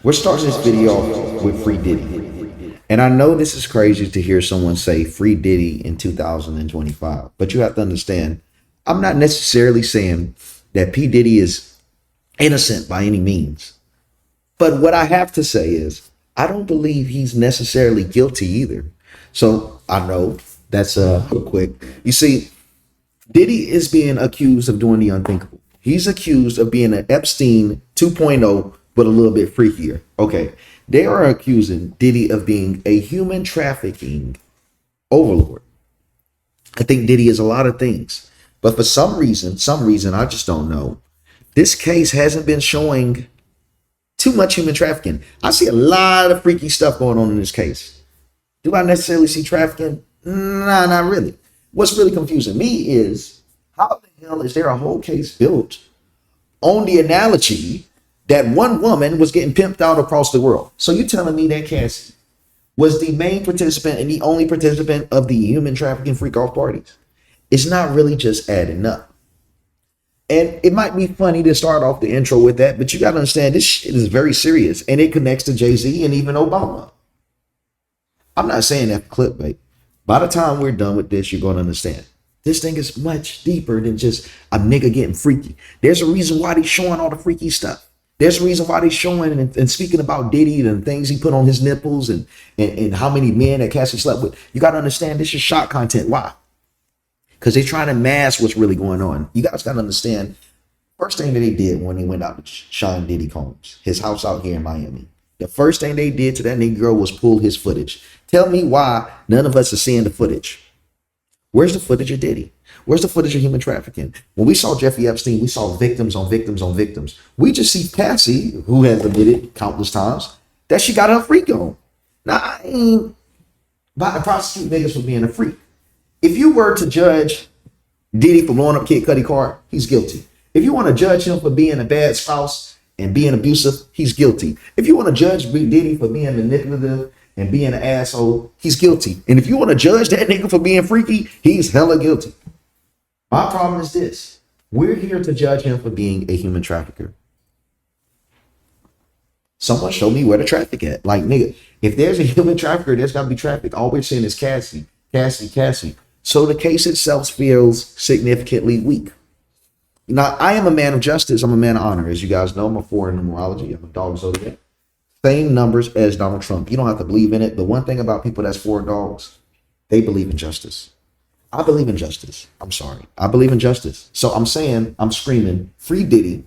We're starting this video off with Free Diddy. And I know this is crazy to hear someone say Free Diddy in 2025, but you have to understand, I'm not necessarily saying that P. Diddy is innocent by any means. But what I have to say is, I don't believe he's necessarily guilty either. So I know that's real quick. You see, Diddy is being accused of doing the unthinkable. He's accused of being an Epstein 2.0, but a little bit freakier. Okay. They are accusing Diddy of being a human trafficking overlord. I think Diddy is a lot of things. But for some reason, I just don't know, this case hasn't been showing too much human trafficking. I see a lot of freaky stuff going on in this case. Do I necessarily see trafficking? Nah, not really. What's really confusing me is, how the hell is there a whole case built on the analogy that one woman was getting pimped out across the world? So you telling me that Cassie was the main participant and the only participant of the human trafficking freak off parties? It's not really just adding up. And it might be funny to start off the intro with that, but you got to understand, this shit is very serious, and it connects to Jay-Z and even Obama. I'm not saying that for clickbait. By the time we're done with this, you're going to understand. This thing is much deeper than just a nigga getting freaky. There's a reason why they're showing all the freaky stuff. There's a reason why they're showing and speaking about Diddy and things he put on his nipples and how many men that Cassie slept with. You got to understand, this is shock content. Why? Because they're trying to mask what's really going on. You guys got to understand, first thing that they did when they went out to Sean Diddy Combs, his house out here in Miami, the first thing they did to that nigga girl was pull his footage. Tell me why none of us are seeing the footage. Where's the footage of Diddy? Where's the footage of human trafficking? When we saw Jeffrey Epstein, we saw victims on victims on victims. We just see Cassie, who has admitted countless times that she got her freak on. Now, I ain't about to prosecute niggas for being a freak. If you were to judge Diddy for blowing up Kid Cudi car, he's guilty. If you want to judge him for being a bad spouse and being abusive, he's guilty. If you want to judge Diddy for being manipulative and being an asshole, he's guilty. And if you want to judge that nigga for being freaky, he's hella guilty. My problem is this. We're here to judge him for being a human trafficker. Someone show me where the traffic at. Like, nigga, if there's a human trafficker, there's got to be traffic. All we're seeing is Cassie, Cassie, Cassie. So the case itself feels significantly weak. Now, I am a man of justice. I'm a man of honor. As you guys know, I'm a 4 in numerology. I'm a dog zodiac. Same numbers as Donald Trump. You don't have to believe in it. But one thing about people that's 4 dogs, they believe in justice. I believe in justice. I'm sorry. I believe in justice. So I'm saying, I'm screaming, free Diddy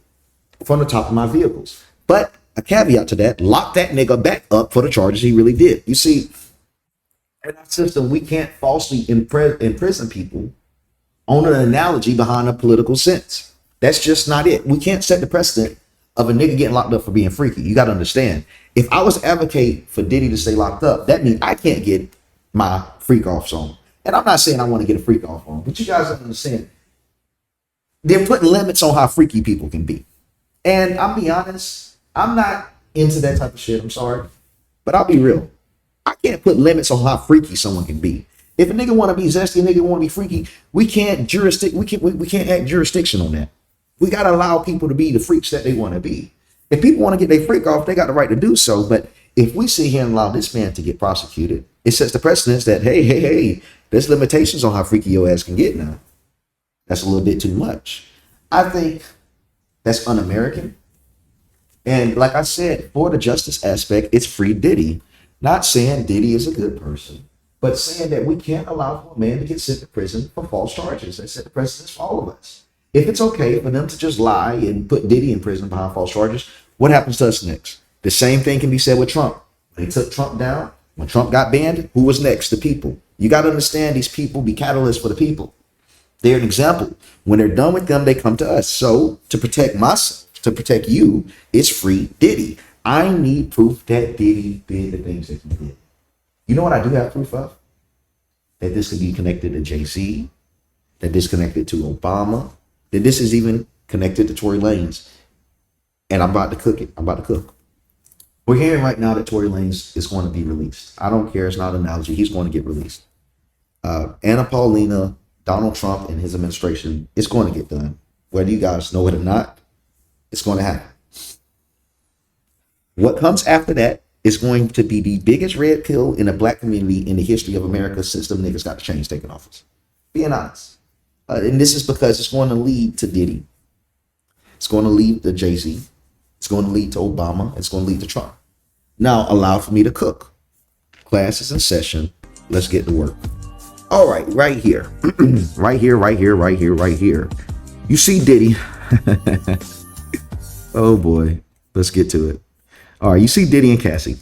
from the top of my vehicles. But a caveat to that, lock that nigga back up for the charges he really did. You see, in our system, we can't falsely imprison people on an analogy behind a political sense. That's just not it. We can't set the precedent of a nigga getting locked up for being freaky. You got to understand, if I was to advocate for Diddy to stay locked up, that means I can't get my freak off on. And I'm not saying I want to get a freak off on, but you guys don't understand. They're putting limits on how freaky people can be. And I'll be honest, I'm not into that type of shit. I'm sorry. But I'll be real. I can't put limits on how freaky someone can be. If a nigga want to be zesty, a nigga want to be freaky, we can't act jurisdiction on that. We got to allow people to be the freaks that they want to be. If people want to get their freak off, they got the right to do so. But if we sit here and allow this man to get prosecuted, it sets the precedence that, hey, there's limitations on how freaky your ass can get now. That's a little bit too much. I think that's un-American. And like I said, for the justice aspect, it's free Diddy. Not saying Diddy is a good person, but saying that we can't allow for a man to get sent to prison for false charges. That set the precedence for all of us. If it's okay for them to just lie and put Diddy in prison behind false charges, what happens to us next? The same thing can be said with Trump. When they took Trump down, when Trump got banned, who was next? The people. You got to understand, these people be catalysts for the people. They're an example. When they're done with them, they come to us. So to protect myself, to protect you, it's free Diddy. I need proof that Diddy did the things that he did. You know what I do have proof of? That this could be connected to Jay-Z, that this connected to Obama, that this is even connected to Tory Lanez. And I'm about to cook it. I'm about to cook. We're hearing right now that Tory Lanez is going to be released. I don't care. It's not an analogy. He's going to get released. Anna Paulina, Donald Trump, and his administration, it's going to get done. Whether you guys know it or not, it's going to happen. What comes after that is going to be the biggest red pill in the black community in the history of America since them niggas got the change taken off us. Being honest. And this is because it's going to lead to Diddy. It's going to lead to Jay-Z. It's going to lead to Obama. It's going to lead to Trump. Now, allow for me to cook. Class is in session. Let's get to work. All right, right here. right here. You see Diddy. Oh, boy. Let's get to it. All right, you see Diddy and Cassie.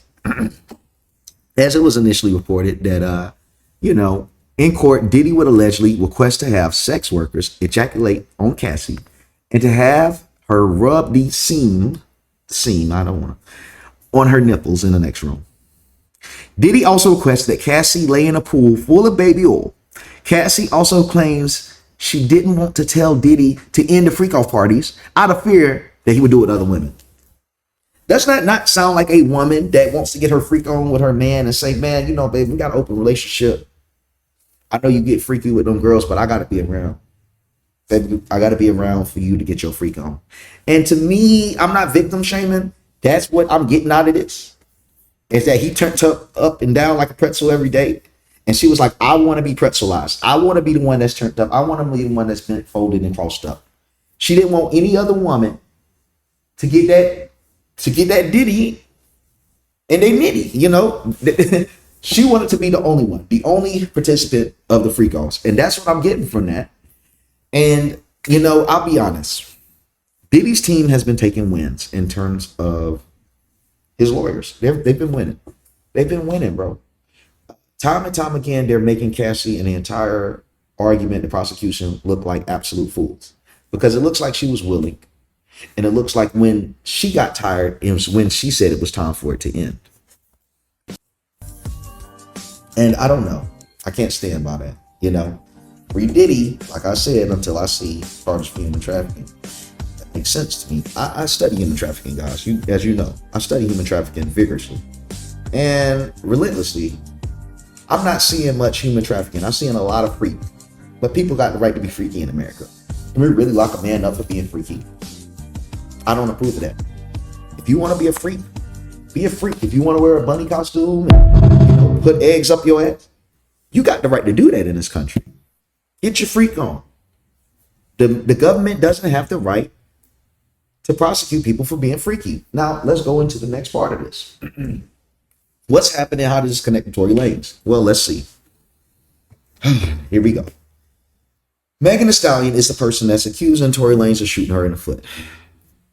As it was initially reported that, in court, Diddy would allegedly request to have sex workers ejaculate on Cassie and to have her rub the seam, on her nipples in the next room. Diddy also requests that Cassie lay in a pool full of baby oil. Cassie also claims she didn't want to tell Diddy to end the freak-off parties out of fear that he would do it with other women. Does that not sound like a woman that wants to get her freak on with her man and say, man, babe, we got an open relationship. I know you get freaky with them girls, but I got to be around. Baby, I got to be around for you to get your freak on. And to me, I'm not victim shaming. That's what I'm getting out of this. Is that he turned up and down like a pretzel every day. And she was like, I want to be pretzelized. I want to be the one that's turned up. I want to be the one that's been folded and crossed up. She didn't want any other woman to get that Diddy and they nitty, She wanted to be the only one, the only participant of the freak-offs. And that's what I'm getting from that. And, I'll be honest. Diddy's team has been taking wins in terms of his lawyers. They've been winning. They've been winning, bro. Time and time again, they're making Cassie and the entire argument, the prosecution, look like absolute fools. Because it looks like she was willing. And it looks like when she got tired, it was when she said it was time for it to end. And I don't know. I can't stand by that, Free Diddy, like I said, until I see charges for human trafficking. That makes sense to me. I study human trafficking, guys. As you know, I study human trafficking vigorously and relentlessly. I'm not seeing much human trafficking. I'm seeing a lot of freak. But people got the right to be freaky in America. Can we really lock a man up for being freaky? I don't approve of that. If you want to be a freak, be a freak. If you want to wear a bunny costume and put eggs up your ass, you got the right to do that in this country. Get your freak on. The government doesn't have the right to prosecute people for being freaky. Now, let's go into the next part of this. What's happening? How does this connect to Tory Lanez? Well, let's see. Here we go. Megan Thee Stallion is the person that's accusing Tory Lanez of shooting her in the foot.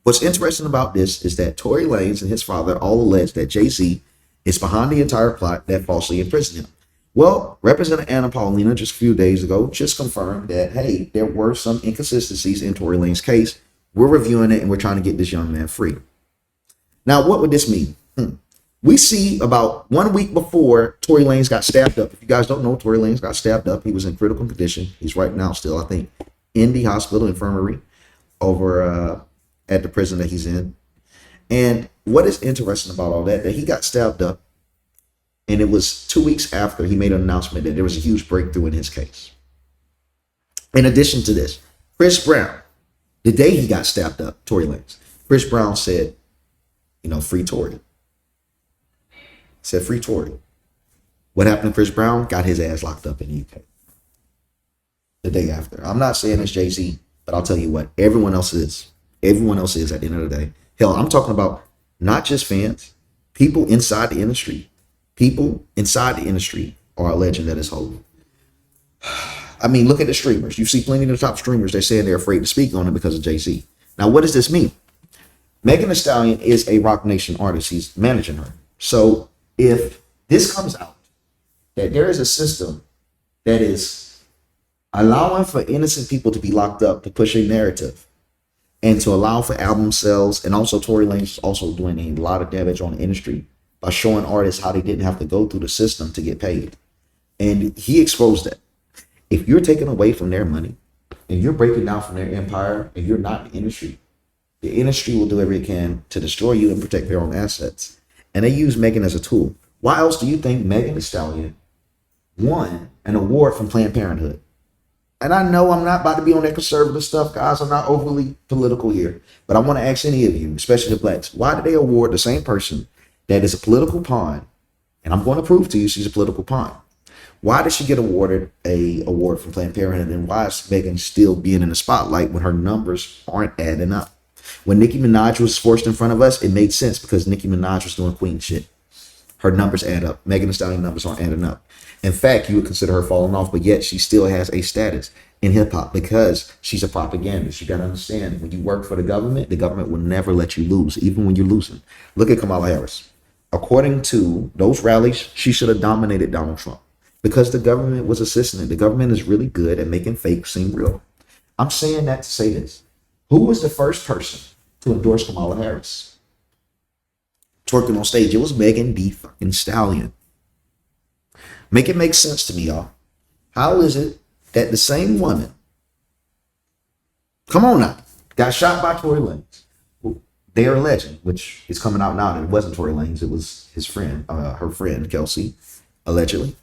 What's interesting about this is that Tory Lanez and his father all allege that Jay-Z is behind the entire plot that falsely imprisoned him. Well, Representative Anna Paulina just a few days ago just confirmed that, hey, there were some inconsistencies in Tory Lanez's case. We're reviewing it and we're trying to get this young man free. Now, what would this mean? We see about 1 week before Tory Lanez got stabbed up. If you guys don't know, Tory Lanez got stabbed up. He was in critical condition. He's right now still, I think, in the hospital infirmary over at the prison that he's in. And what is interesting about all that he got stabbed up. And it was 2 weeks after he made an announcement that there was a huge breakthrough in his case. In addition to this, Chris Brown, the day he got stabbed up, Tory Lanez, Chris Brown said, free Tory. Said free Tory. What happened to Chris Brown? Got his ass locked up in the UK. The day after. I'm not saying it's Jay-Z, but I'll tell you what, everyone else is. Everyone else is at the end of the day. Hell, I'm talking about not just fans, people inside the industry. People inside the industry are alleging that it's holy. I mean, look at the streamers. You see plenty of the top streamers, they're saying they're afraid to speak on it because of Jay-Z. Now, what does this mean? Megan Thee Stallion is a Roc Nation artist. He's managing her. So if this comes out, that there is a system that is allowing for innocent people to be locked up to push a narrative and to allow for album sales, and also Tory Lanez is also doing a lot of damage on the industry by showing artists how they didn't have to go through the system to get paid. And he exposed that. If you're taking away from their money and you're breaking down from their empire and you're not in the industry will do everything it can to destroy you and protect their own assets. And they use Megan as a tool. Why else do you think Megan Thee Stallion won an award from Planned Parenthood? And I know I'm not about to be on that conservative stuff, guys. I'm not overly political here. But I want to ask any of you, especially the blacks, why did they award the same person that is a political pawn? And I'm going to prove to you she's a political pawn. Why did she get awarded a award from Planned Parenthood? And why is Megan still being in the spotlight when her numbers aren't adding up? When Nicki Minaj was forced in front of us, it made sense because Nicki Minaj was doing queen shit. Her numbers add up. Megan Thee Stallion numbers aren't adding up. In fact, you would consider her falling off, but yet she still has a status in hip hop because she's a propagandist. You got to understand, when you work for the government will never let you lose, even when you're losing. Look at Kamala Harris. According to those rallies, she should have dominated Donald Trump because the government was assisting it. The government is really good at making fake seem real. I'm saying that to say this. Who was the first person to endorse Kamala Harris? Twerking on stage. It was Megan Thee fucking Stallion. Make it make sense to me, y'all. How is it that the same woman, come on now, got shot by Tory Lanez? They're alleging, which is coming out now that it wasn't Tory Lanez, it was his friend, her friend, Kelsey, allegedly.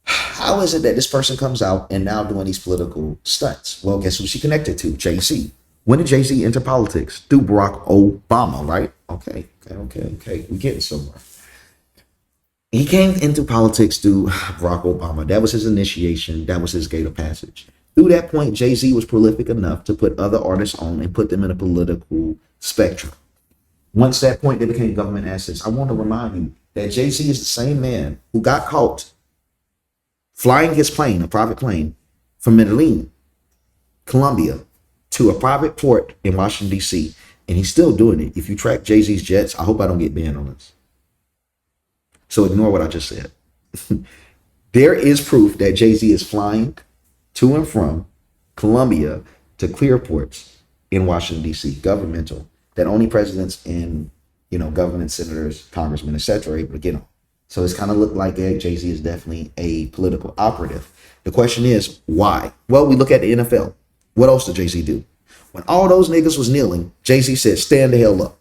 How is it that this person comes out and now doing these political stunts? Well, guess who she connected to? Jay-Z. When did Jay-Z enter politics? Through Barack Obama, right? Okay. We're getting somewhere. He came into politics through Barack Obama. That was his initiation. That was his gate of passage. Through that point, Jay-Z was prolific enough to put other artists on and put them in a political spectrum. Once that point, they became government assets. I want to remind you that Jay-Z is the same man who got caught flying his plane, a private plane, from Medellin, Colombia, to a private port in Washington, D.C., and he's still doing it. If you track Jay-Z's jets, I hope I don't get banned on this. So ignore what I just said. There is proof that Jay-Z is flying to and from Colombia to clear ports in Washington, D.C., governmental, that only presidents and, government senators, congressmen, etc. are able to get on. So it's kind of looked like Jay-Z is definitely a political operative. The question is, why? Well, we look at the NFL. What else did Jay-Z do? When all those niggas was kneeling, Jay-Z said, stand the hell up.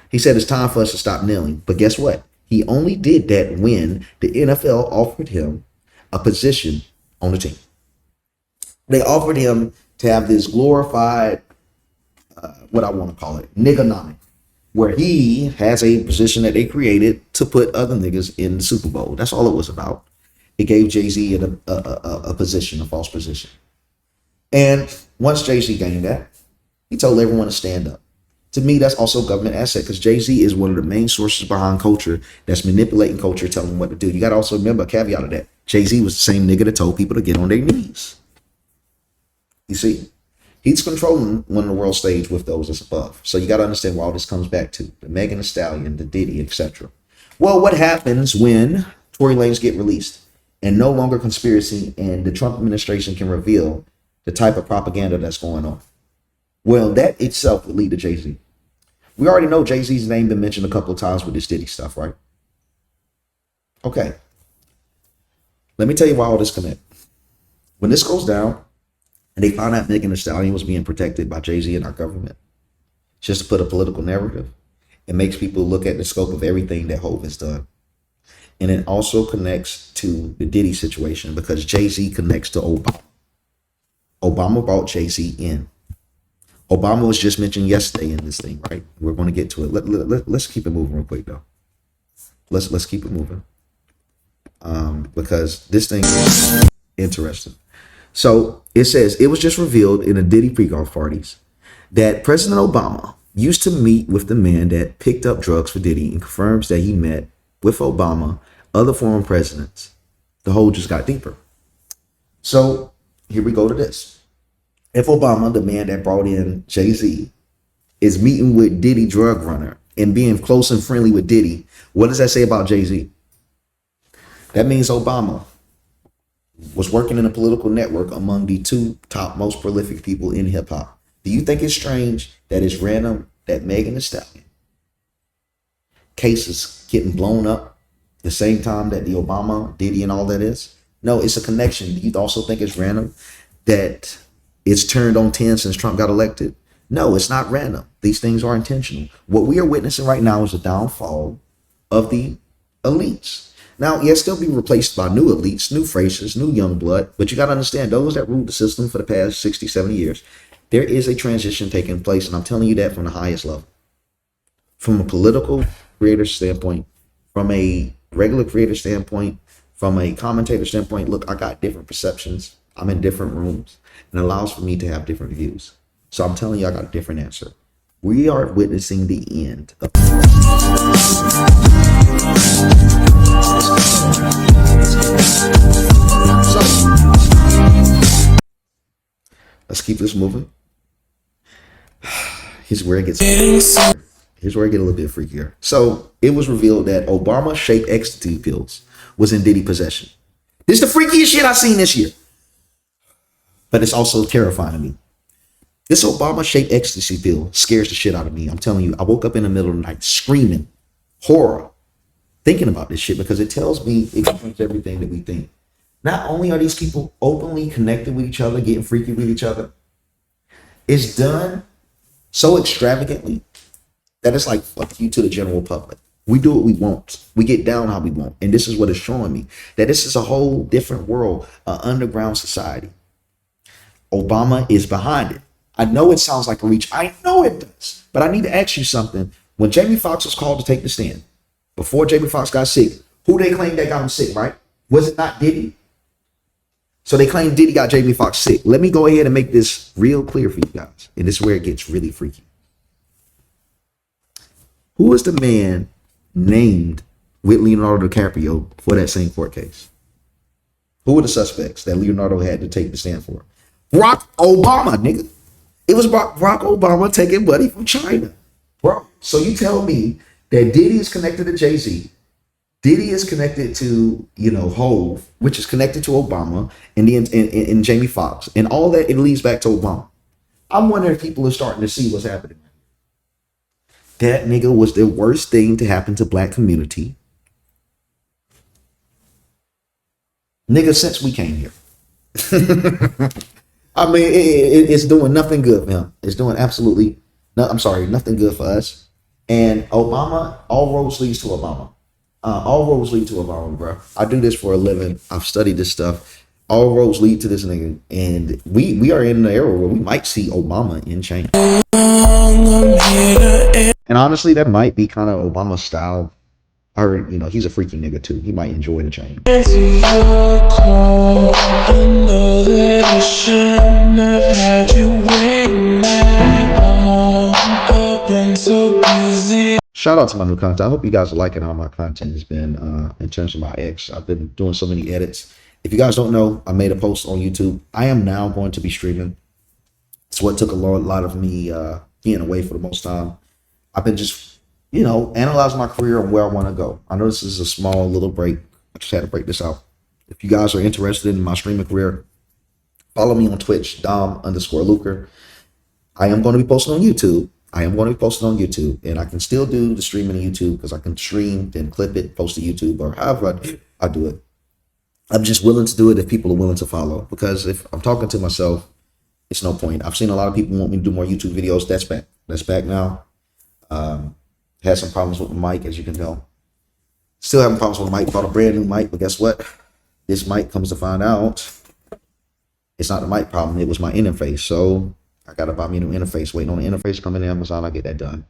He said, it's time for us to stop kneeling. But guess what? He only did that when the NFL offered him a position on the team. They offered him to have this glorified, what I want to call it, niggonomic, where he has a position that they created to put other niggas in the Super Bowl. That's all it was about. It gave Jay-Z a position, a false position. And once Jay-Z gained that, he told everyone to stand up. To me, that's also a government asset because Jay-Z is one of the main sources behind culture that's manipulating culture, telling them what to do. You got to also remember a caveat of that. Jay-Z was the same nigga that told people to get on their knees. You see, he's controlling one of the world stage with those that's above. So you got to understand where all this comes back to. The Megan Thee Stallion, the Diddy, etc. Well, what happens when Tory Lanez get released and no longer conspiracy and the Trump administration can reveal the type of propaganda that's going on? Well, that itself would lead to Jay-Z. We already know Jay-Z's name been mentioned a couple of times with this Diddy stuff, right? Okay. Let me tell you why all this connect. When this goes down and they find out Megan Thee Stallion was being protected by Jay-Z and our government, just to put a political narrative, it makes people look at the scope of everything that Hov has done. And it also connects to the Diddy situation because Jay-Z connects to Obama. Obama brought Jay-Z in. Obama was just mentioned yesterday in this thing, right? We're going to get to it. Let's keep it moving real quick, though. Let's keep it moving because this thing is interesting. So it says it was just revealed in the Diddy pre-golf parties that President Obama used to meet with the man that picked up drugs for Diddy and confirms that he met with Obama, other former presidents. The hole just got deeper. So here we go to this. If Obama, the man that brought in Jay-Z, is meeting with Diddy drug runner and being close and friendly with Diddy, what does that say about Jay-Z? That means Obama was working in a political network among the two top most prolific people in hip hop. Do you think it's strange that it's random that Megan Thee Stallion case is getting blown up the same time that the Obama, Diddy and all that is? No, it's a connection. Do you also think it's random that it's turned on 10 since Trump got elected? No, it's not random. These things are intentional. What we are witnessing right now is the downfall of the elites. Now, yeah, still be replaced by new elites, new faces, new young blood. But you got to understand, those that ruled the system for the past 60, 70 years, there is a transition taking place. And I'm telling you that from the highest level. From a political creator standpoint, from a regular creator standpoint, from a commentator standpoint, look, I got different perceptions. I'm in different rooms, and it allows for me to have different views. So I'm telling you, I got a different answer. We are witnessing the end of so, let's keep this moving. Here's where it gets Here's where I get a little bit freakier. So it was revealed that Obama-shaped ecstasy pills was in Diddy possession. This is the freakiest shit I've seen this year. But it's also terrifying to me. This Obama-shaped ecstasy pill scares the shit out of me. I'm telling you, I woke up in the middle of the night screaming, horror, thinking about this shit because it tells me it confirms everything that we think. Not only are these people openly connected with each other, getting freaky with each other, it's done so extravagantly that it's like, fuck you to the general public. We do what we want. We get down how we want. And this is what it's showing me, that this is a whole different world, an underground society. Obama is behind it. I know it sounds like a reach. I know it does. But I need to ask you something. When Jamie Foxx was called to take the stand, before Jamie Foxx got sick, who they claimed that got him sick, right? Was it not Diddy? So they claimed Diddy got Jamie Foxx sick. Let me go ahead and make this real clear for you guys. And this is where it gets really freaky. Who is the man named with Leonardo DiCaprio for that same court case? Who were the suspects that Leonardo had to take the stand for? Barack Obama, nigga. It was Barack Obama taking money from China. Bro, so you tell me that Diddy is connected to Jay-Z. Diddy is connected to, Hove, which is connected to Obama and Jamie Foxx. And all that, it leads back to Obama. I'm wondering if people are starting to see what's happening. That nigga was the worst thing to happen to black community. Nigga, since we came here. I mean, it's doing nothing good for him. It's doing nothing good for us. And Obama, all roads leads to Obama. All roads lead to Obama, bro. I do this for a living. I've studied this stuff. All roads lead to this nigga. And we are in an era where we might see Obama in change. And honestly, that might be kind of Obama's style. Or, he's a freaky nigga too. He might enjoy the change. Shout out to my new content. I hope you guys are liking how my content has been in terms of my X. I've been doing so many edits. If you guys don't know, I made a post on YouTube. I am now going to be streaming. It's what took a lot of me being away for the most time. I've been just, analyzing my career and where I want to go. I know this is a small little break. I just had to break this out. If you guys are interested in my streaming career, follow me on Twitch, Dom_Lucre. I am going to be posting on YouTube. And I can still do the streaming on YouTube because I can stream, then clip it, post to YouTube, or however I do it. I'm just willing to do it if people are willing to follow, because if I'm talking to myself, it's no point. I've seen a lot of people want me to do more YouTube videos. That's back now. Had some problems with the mic, as you can tell. Still having problems with the mic. Bought a brand new mic, but guess what? This mic, comes to find out, it's not the mic problem. It was my interface. So I got to buy me a new interface. Waiting on the interface coming in Amazon. I'll get that done.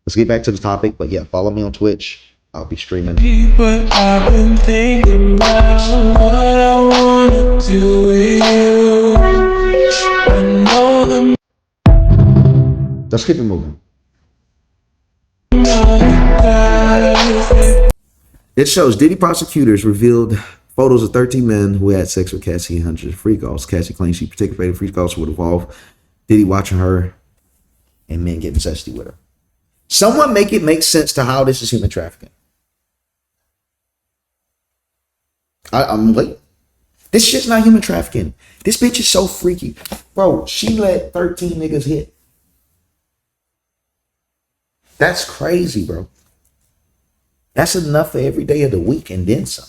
Let's get back to the topic. But yeah, follow me on Twitch. I'll be streaming. But I've been thinking about what I want to do with you. I know Let's keep it moving. It shows Diddy prosecutors revealed photos of 13 men who had sex with Cassie and hundreds of free calls. Cassie claims she participated in free calls would involve Diddy watching her and men getting zesty with her. Someone make it make sense to how this is human trafficking. I'm waiting. This shit's not human trafficking. This bitch is so freaky. Bro, she let 13 niggas hit. That's crazy, bro. That's enough for every day of the week and then some.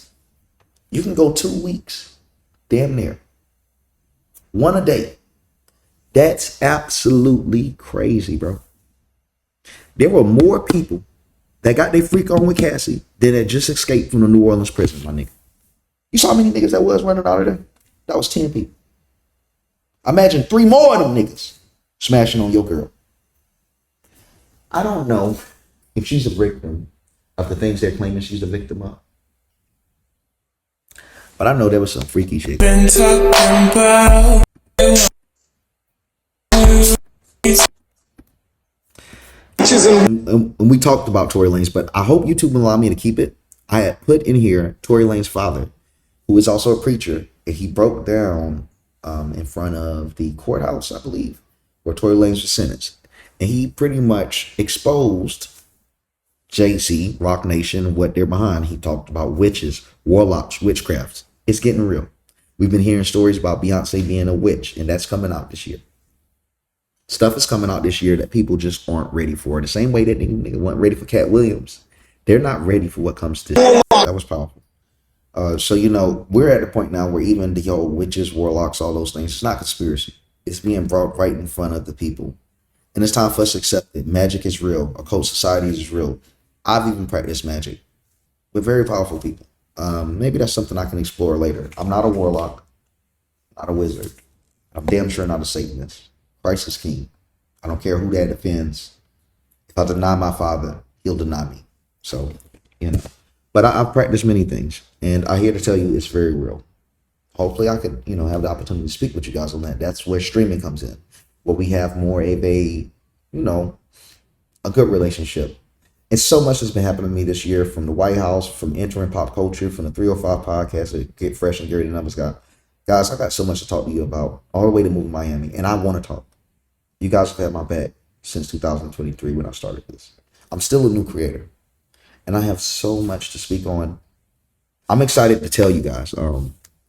You can go 2 weeks. Damn near. One a day. That's absolutely crazy, bro. There were more people that got their freak on with Cassie, then had just escaped from the New Orleans prison, my nigga. You saw how many niggas that was running out of there? That was 10 people. Imagine 3 more of them niggas smashing on your girl. I don't know if she's a victim of the things they're claiming she's a victim of. But I know there was some freaky shit. Been talking about and we talked about Tory Lanez, but I hope YouTube will allow me to keep it. I had put in here Tory Lanez's father, who is also a preacher, and he broke down in front of the courthouse, I believe, where Tory Lanez was sentenced. And he pretty much exposed JC, Rock Nation, what they're behind. He talked about witches, warlocks, witchcrafts. It's getting real. We've been hearing stories about Beyonce being a witch, and that's coming out this year. Stuff is coming out this year that people just aren't ready for. The same way that they weren't ready for Cat Williams. They're not ready for what comes to this. That was powerful. So, you know, we're at a point now where even the old witches, warlocks, all those things, it's not conspiracy. It's being brought right in front of the people. And it's time for us to accept it. Magic is real. Occult societies is real. I've even practiced magic with very powerful people. Maybe that's something I can explore later. I'm not a warlock, not a wizard. I'm damn sure not a Satanist. Christ is king. I don't care who that offends. If I deny my father, he'll deny me. So, you know. But I've practiced many things, and I'm here to tell you it's very real. Hopefully I could, you know, have the opportunity to speak with you guys on that. That's where streaming comes in, where we have more of a, you know, a good relationship. And so much has been happening to me this year, from the White House, from entering pop culture, from the 305 podcast, that Get Fresh and Gary the Numbers got. Guys, I got so much to talk to you about, all the way to move Miami, and I want to talk. You guys have had my back since 2023 when I started this. I'm still a new creator, and I have so much to speak on. I'm excited to tell you guys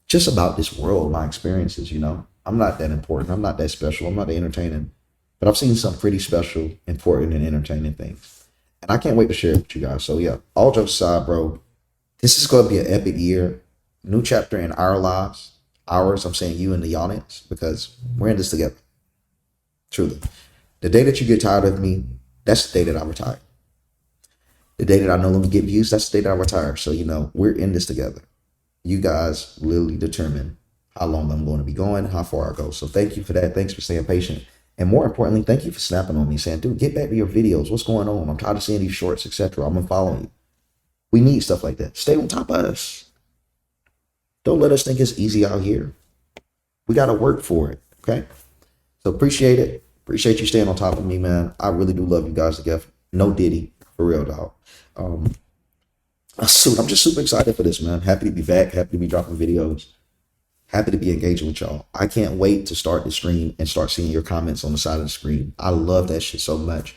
just about this world, my experiences, you know. I'm not that important. I'm not that special. I'm not that entertaining. But I've seen some pretty special, important, and entertaining things. And I can't wait to share it with you guys. So, yeah, all jokes aside, bro, this is going to be an epic year. New chapter in our lives. Ours, I'm saying you and the audience, because we're in this together. Truly. The day that you get tired of me, that's the day that I retire. The day that I no longer get views, that's the day that I retire. So, you know, we're in this together. You guys literally determine how long I'm going to be going, how far I go. So thank you for that. Thanks for staying patient. And more importantly, thank you for snapping on me, saying, dude, get back to your videos. What's going on? I'm tired of seeing these shorts, etc. I'm going to follow you. We need stuff like that. Stay on top of us. Don't let us think it's easy out here. We got to work for it, okay? So appreciate it. Appreciate you staying on top of me, man. I really do love you guys together. No Diddy, for real, dog. I'm just super excited for this, man. Happy to be back. Happy to be dropping videos. Happy to be engaging with y'all. I can't wait to start the stream and start seeing your comments on the side of the screen. I love that shit so much.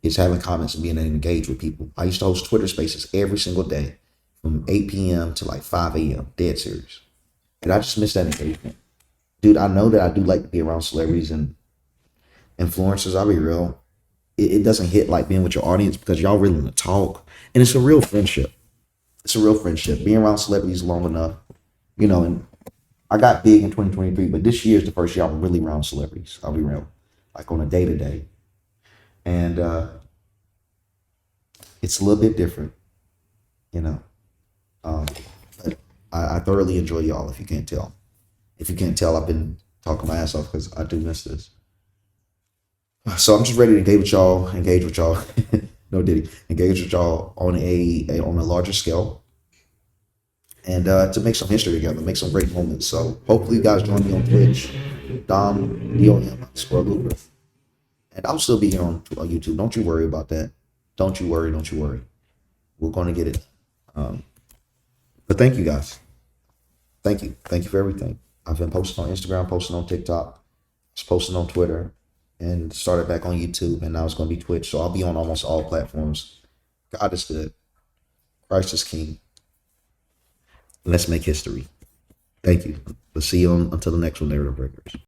It's having comments and being able to engage with people. I used to host Twitter spaces every single day from 8 p.m. to like 5 a.m. Dead serious. And I just miss that engagement. Dude, I know that I do like to be around celebrities and influencers. I'll be real. It doesn't hit like being with your audience because y'all really want to talk. And it's a real friendship. It's a real friendship. Being around celebrities long enough, you know, and I got big in 2023, but this year is the first year I'm really around celebrities. I'll be real. Like on a day-to-day. And it's a little bit different, you know. But I thoroughly enjoy y'all, if you can't tell. If you can't tell, I've been talking my ass off because I do miss this. So I'm just ready to engage with y'all. No Diddy. Engage with y'all on a larger scale. And to make some history together, make some great moments. So hopefully you guys join me on Twitch, Dom_Lucre. And I'll still be here on YouTube. Don't you worry about that. Don't you worry. We're going to get it. But thank you guys. Thank you. Thank you for everything. I've been posting on Instagram, posting on TikTok, just posting on Twitter, and started back on YouTube, and now it's going to be Twitch. So I'll be on almost all platforms. God is good. Christ is king. Let's make history. Thank you. We'll see you until the next one, Narrative Breakers.